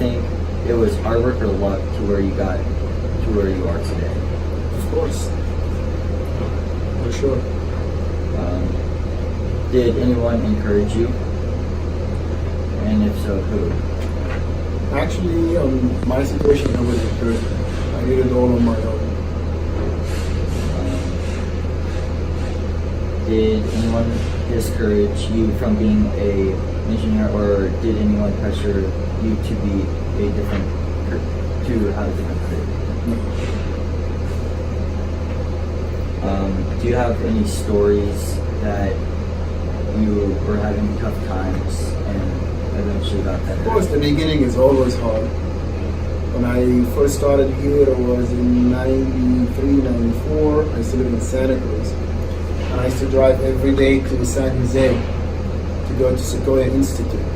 think it was hard work or luck to where you got to where you are today? Of course. For sure. Did anyone encourage you? And if so, who? Actually, my situation, nobody encouraged me. I did it all on my own. Did anyone discourage you from being a engineer, or did anyone pressure you to be to have a different career? Do you have any stories that you were having tough times and eventually got better? Of course, the beginning is always hard. When I first started here, it was in 93, 94. I used to live in Santa Cruz. And I used to drive every day to San Jose to go to Sequoia Institute.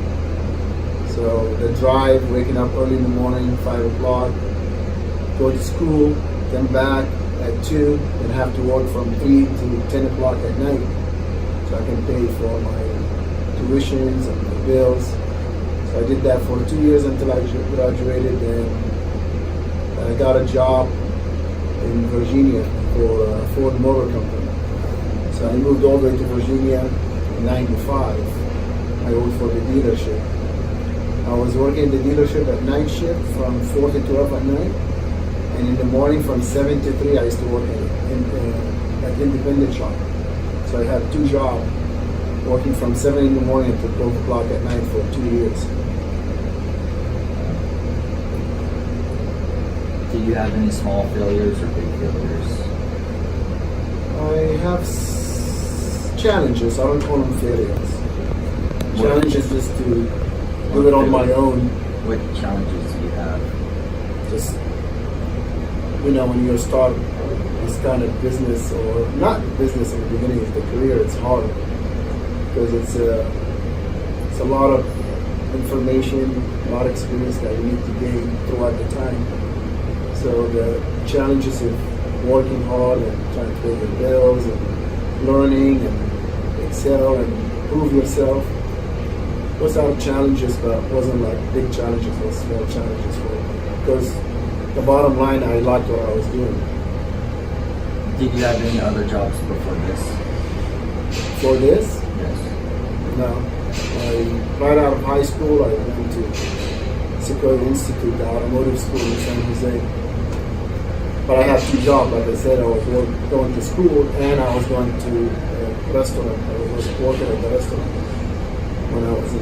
So the drive, waking up early in the morning, 5 o'clock, go to school, then back at 2, and have to work from 3 to 10 o'clock at night. So I can pay for my tuitions and my bills. So I did that for 2 years until I graduated, and I got a job in Virginia for Ford Motor Company. So I moved all the way to Virginia in 95. I worked for the dealership. I was working at the dealership at night shift from 4 to 12 at night. And in the morning from 7 to 3, I used to work at independent shop. So I had 2 jobs, working from 7 in the morning to 12 o'clock at night for 2 years. Did you have any small failures or big failures? I have challenges. I don't call them failures. Challenges just to do it on my own. What challenges do you have? Just, when you start this kind of business, or not business in the beginning, it's the career, it's hard. Because it's a lot of information, a lot of experience that you need to gain throughout the time. So the challenges of working hard and trying to pay your bills and learning and excel and prove yourself. Those are challenges, but it wasn't like big challenges or small challenges for me. Because the bottom line, I liked what I was doing. Did you have any other jobs before this? For this? Yes. No. Right out of high school, I went to Sequoia Institute, the automotive school in San Jose. But I had 2 jobs, like I said. I was going to school and I was going to a restaurant. I was working at the restaurant when I was in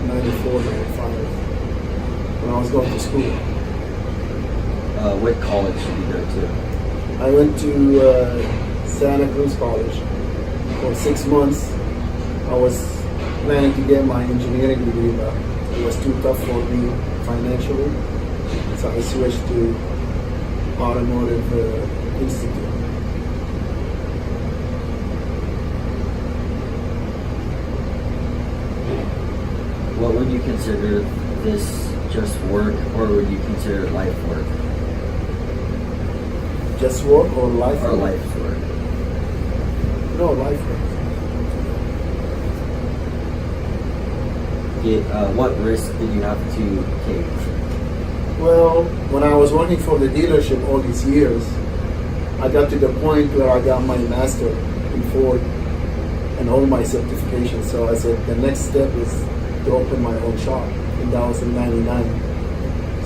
94, 95, when I was going to school. What college did you go to? I went to Santa Cruz College for 6 months. I was planning to get my engineering degree, but it was too tough for me financially. So I switched to Automotive Institute. What would you consider this just work, or would you consider it life work? Just work or life Or work? life's work? No, life work. What risk did you have to take? Well, when I was working for the dealership all these years, I got to the point where I got my master in Ford and all my certifications. So I said the next step is to open my own shop, and that was in 99.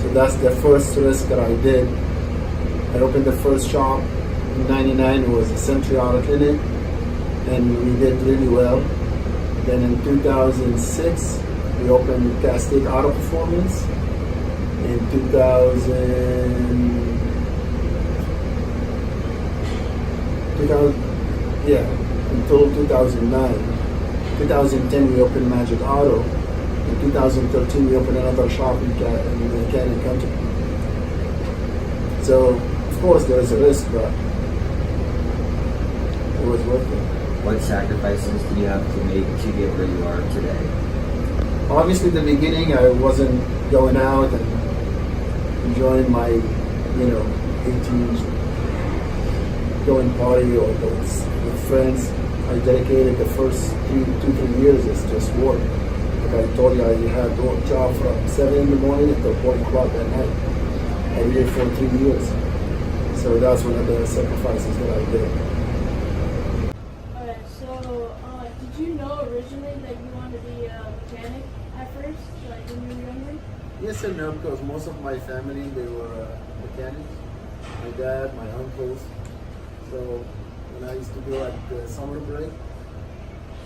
So that's the first risk that I did. I opened the first shop in 99. It was a Century Auto Clinic, and we did really well. Then in 2006, we opened Cascade Auto Performance. In until 2009. 2010 we opened Magic Auto. In 2013 we opened another shop in Canyon County. So of course there is a risk, but it was worth it. What sacrifices do you have to make to get where you are today? Obviously the beginning I wasn't going out and enjoying my, 18 going party or with friends. I dedicated the first 2-3 years as just work. Like I told you, I had a job from 7 in the morning until 4 o'clock at night. I did it for 3 years. So that's one of the sacrifices that I did. Alright, so did you know originally that you wanted to be a mechanic at first, like when you were younger? Yes and no, because most of my family, they were mechanics. My dad, my uncles. So when I used to go at the summer break,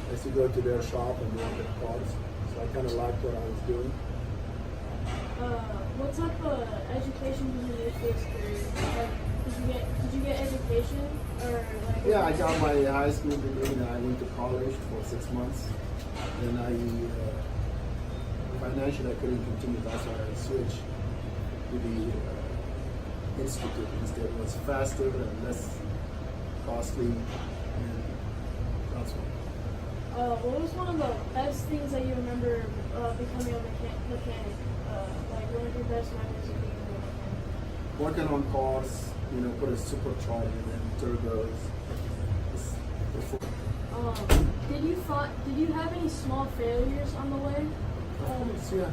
I used to go to their shop and work at cars. So I kind of liked what I was doing. What type of education did you get for this career? Like, did you get education or like? Yeah, I got my high school degree and I went to college for 6 months. Then I financially I couldn't continue. That's why I switched to the institute instead. It was faster and less costly, and that's why. What was one of the best things that you remember becoming a mechanic? Like one of your best memories of being a mechanic? Working on cars, put a supercharger and turbos. Did you have any small failures on the way? Yeah.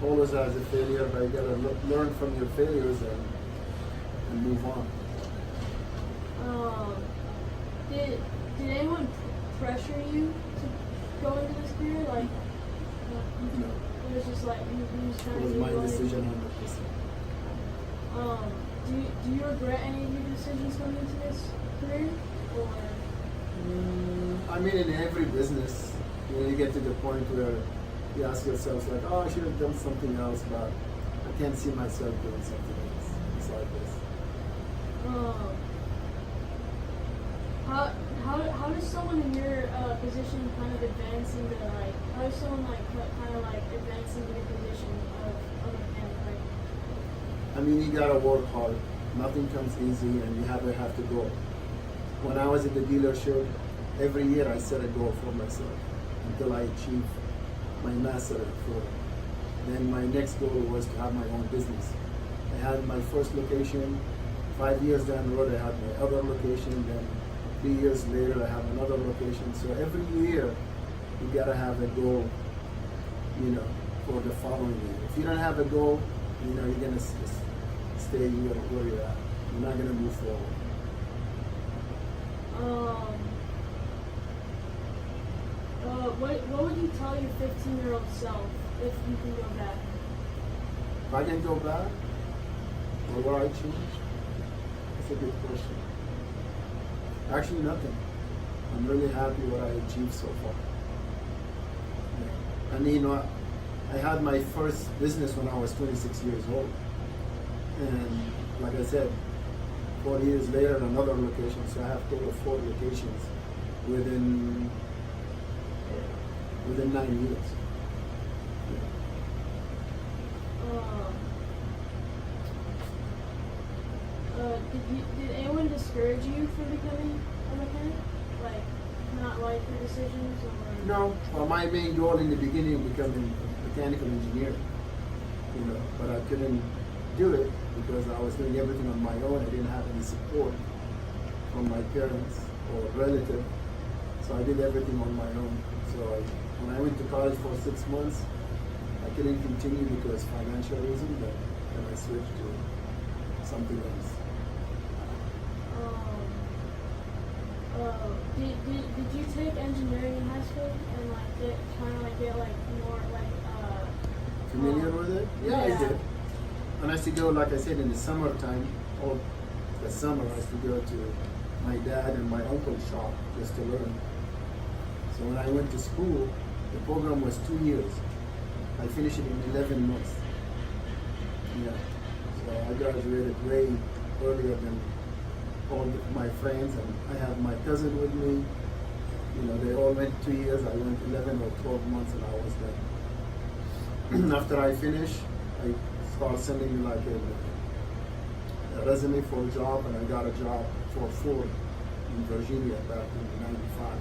Always has a failure, but you gotta learn from your failures and move on. Did anyone pressure you to go into this career? Like, No, it was just like you just kind it of was my decision 100%. Do you regret any of your decisions coming into this career, or? I mean, in every business, you get to the point where you ask yourself, like, oh, I should have done something else, but I can't see myself doing something else. It's like this. How does someone in your position kind of advance into like? How does someone kind of advance into the position of a mechanic? Like, I mean, you gotta work hard. Nothing comes easy, and you have to go. When I was at the dealership, every year I set a goal for myself until I achieve my master for. Then my next goal was to have my own business. I had my first location. 5 years down the road, I had my other location. Then 3 years later, I have another location. So every year, you gotta have a goal, for the following year. If you don't have a goal, you're gonna stay where you're at. You're not gonna move forward. What would you tell your 15-year-old self if you can go back? If I can go back, what would I change? That's a good question. Actually, nothing. I'm really happy what I achieved so far. Yeah. I mean, I had my first business when I was 26 years old. And like I said, 4 years later, another location. So I have total 4 locations within 9 years. Did anyone discourage you from becoming a mechanic? Like, not like your decisions, or? No. Well, my main goal in the beginning was becoming a mechanical engineer. But I couldn't do it because I was doing everything on my own. I didn't have any support from my parents or relative. So I did everything on my own. So when I went to college for 6 months, I couldn't continue because financial reason, but then I switched to something else. Did you take engineering in high school and get more Familiar with it? Yeah, I did. And I used to go, like I said, in the summertime, or the summer, I used to go to my dad and my uncle's shop just to learn. So when I went to school, the program was 2 years. I finished it in 11 months. Yeah. So I graduated way earlier than all my friends, and I have my cousin with me. They all went 2 years. I went 11 or 12 months, and I was done. After I finished, I started sending a resume for a job, and I got a job for Ford in Virginia back in '95.